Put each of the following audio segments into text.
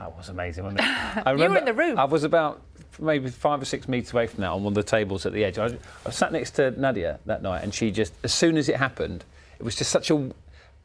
That was amazing, wasn't it? You were in the room. I was about maybe 5 or 6 meters away from that on one of the tables at the edge. I sat next to Nadia that night, and she just, as soon as it happened, it was just such a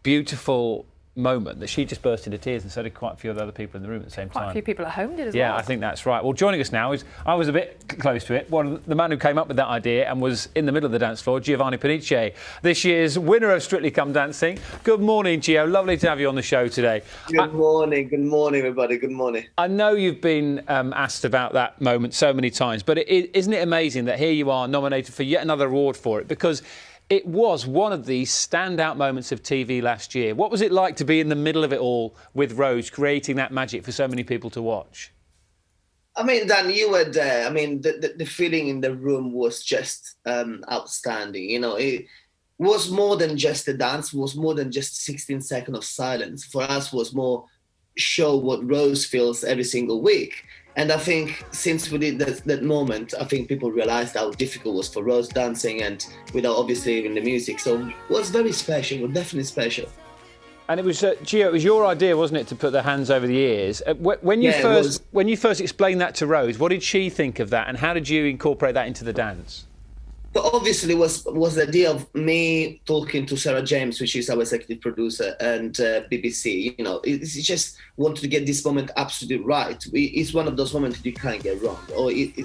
beautiful moment that she just burst into tears, and so did quite a few other people in the room at the same time. Quite a few people at home did as well. Yeah, I think that's right. Well, joining us now is, I was a bit close to it, the man who came up with that idea and was in the middle of the dance floor, Giovanni Pernice, this year's winner of Strictly Come Dancing. Good morning, Gio. Lovely to have you on the show today. Good morning, everybody. Good morning. I know you've been asked about that moment so many times, but isn't it amazing that here you are nominated for yet another award for it? Because it was one of the standout moments of TV last year. What was it like to be in the middle of it all with Rose, creating that magic for so many people to watch? I mean, Dan, you were there. I mean, the feeling in the room was just outstanding. You know, it was more than just a dance. It was more than just 16 seconds of silence. For us, it was more show what Rose feels every single week. And I think since we did that moment, I think people realized how difficult it was for Rose dancing and without obviously even the music. So it was very special, definitely special. And it was, Gio, it was your idea, wasn't it, to put the hands over the ears? When you first explained that to Rose, what did she think of that, and how did you incorporate that into the dance? So obviously was the idea of me talking to Sarah James, which is our executive producer, and BBC. You know, it's just wanted to get this moment absolutely right. It's one of those moments that you can't get wrong, or it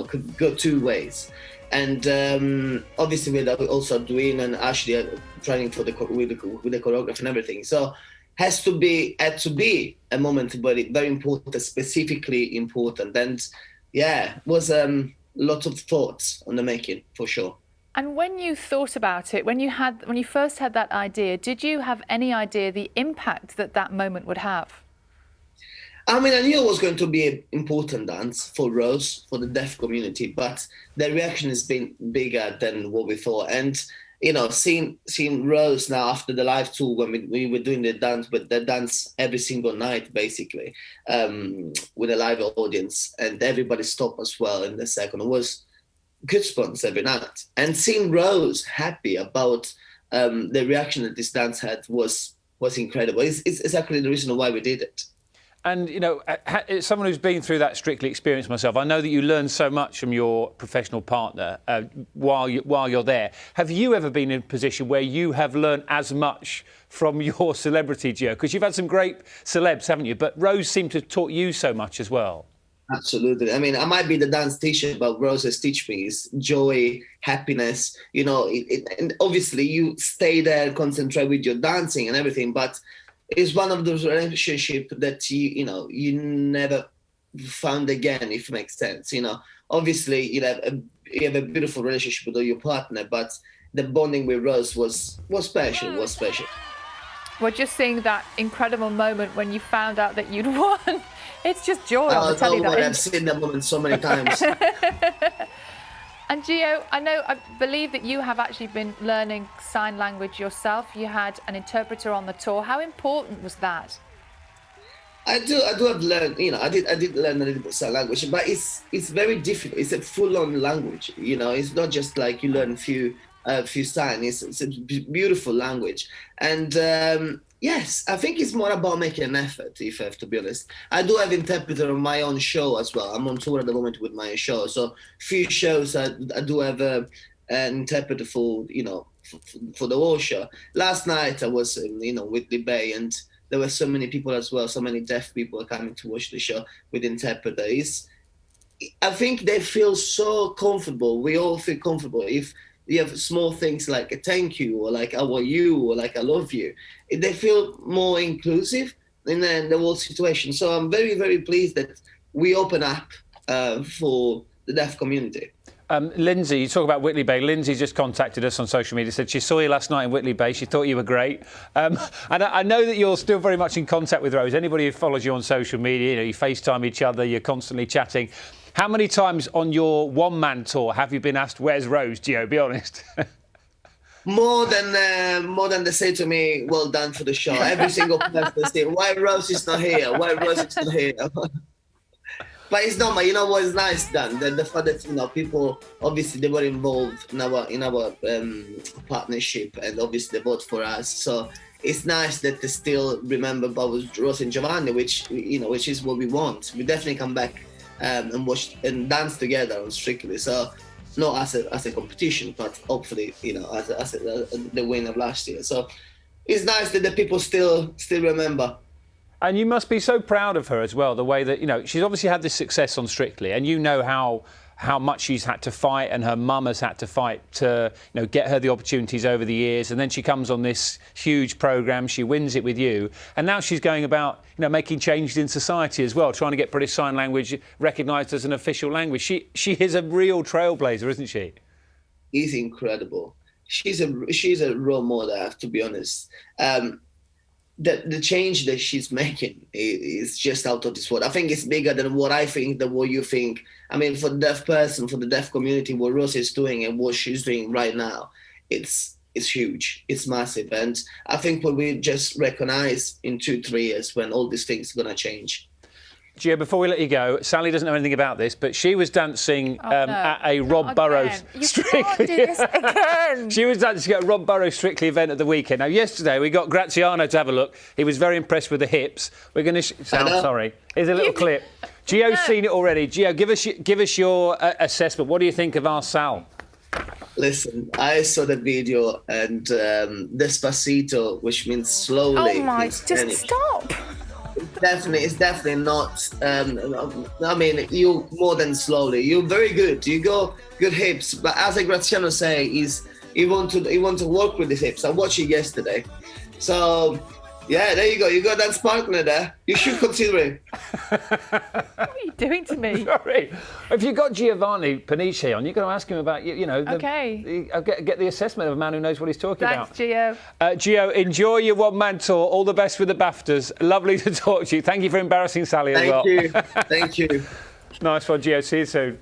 could go two ways. And obviously with also Dwayne and Ashley are training for with the choreography and everything. So had to be a moment very, very important, specifically important. And yeah, was lots of thoughts on the making, for sure. And when you thought about it, when you first had that idea, did you have any idea the impact that moment would have? I mean, I knew it was going to be an important dance for Rose, for the deaf community, but the reaction has been bigger than what we thought. And, you know, seeing Rose now after the live tour, when we were doing the dance every single night, basically, with a live audience, and everybody stopped as well in the second, it was goosebumps every night. And seeing Rose happy about the reaction that this dance had was incredible. It's exactly the reason why we did it. And, you know, as someone who's been through that Strictly experience myself, I know that you learn so much from your professional partner while you're there. Have you ever been in a position where you have learned as much from your celebrity, Gio? Because you've had some great celebs, haven't you? But Rose seemed to have taught you so much as well. Absolutely. I mean, I might be the dance teacher, but Rose has taught me is joy, happiness, you know, and obviously you stay there, concentrate with your dancing and everything, but it's one of those relationships that you never found again, if it makes sense. You know, obviously you have a beautiful relationship with your partner, but the bonding with Rose was special. We're just seeing that incredible moment when you found out that you'd won. It's just joy. I'll tell you that. I've seen that moment so many times. And Gio, I believe that you have actually been learning sign language yourself. You had an interpreter on the tour. How important was that? I do have learned, you know, I did learn a little bit of sign language, but it's very difficult. It's a full-on language, you know. It's not just like you learn a few signs. It's a beautiful language. And yes, I think it's more about making an effort, if I have to be honest. I do have interpreter on my own show as well. I'm on tour at the moment with my show. So few shows I do have an interpreter for, you know, for the whole show. Last night I was, you know, with the Bay, and there were so many people as well, so many deaf people coming to watch the show with interpreters. I think they feel so comfortable. We all feel comfortable. If you have small things like a thank you, or like how are you, or like I love you, they feel more inclusive in the whole situation. So I'm very, very pleased that we open up for the deaf community. Lindsay, you talk about Whitley Bay. Lindsay just contacted us on social media, said she saw you last night in Whitley Bay. She thought you were great. And I know that you're still very much in contact with Rose. Anybody who follows you on social media, you know, you FaceTime each other, you're constantly chatting. How many times on your one-man tour have you been asked, where's Rose, Gio? Be honest. More than they say to me, well done for the show. Every single person say, why Rose is not here? Why Rose is not here? But it's normal. You know what is nice, Dan? The fact that, you know, people, obviously they were involved in our partnership, and obviously they vote for us. So it's nice that they still remember both Rose and Giovanni, which which is what we want. We definitely come back and watch and dance together on Strictly. So not as a competition, but hopefully as the win of last year. So it's nice that the people still remember. And you must be so proud of her as well, the way that, she's obviously had this success on Strictly, and you know how much she's had to fight, and her mum has had to fight to get her the opportunities over the years. And then she comes on this huge programme, she wins it with you, and now she's going about making changes in society as well, trying to get British Sign Language recognised as an official language. She is a real trailblazer, isn't she? Is incredible. She's a role model, to be honest. The change that she's making is just out of this world. I think it's bigger than what I think, than what you think. I mean, for the deaf person, for the deaf community, what Rose is doing and what she's doing right now, it's huge. It's massive. And I think what we just recognize in 2-3 years when all these things are going to change. Gio, before we let you go, Sally doesn't know anything about this, but she was dancing at a Rob Burrows Strictly. You can't do this again. She was dancing at a Rob Burrows Strictly event at the weekend. Now, yesterday we got Graziano to have a look. He was very impressed with the hips. We're going to. Sorry. Here's a little clip. Gio's seen it already. Gio, give us your assessment. What do you think of our Sal? Listen, I saw the video and Despacito, which means slowly. Oh my! Just stop. It's definitely not. I mean, you more than slowly. You're very good. You go good hips, but as Graziano say, he want to work with the hips. I watched it yesterday, so yeah, there you go. You got that partner there. You should consider it. What are you doing to me? Sorry. If you've got Giovanni Pernice on, you've got to ask him about, Okay. Get the assessment of a man who knows what he's talking about. Thanks, Gio. Gio, enjoy your one-man tour. All the best with the BAFTAs. Lovely to talk to you. Thank you for embarrassing Sally as well. Thank you. Thank you. Nice one, Gio. See you soon.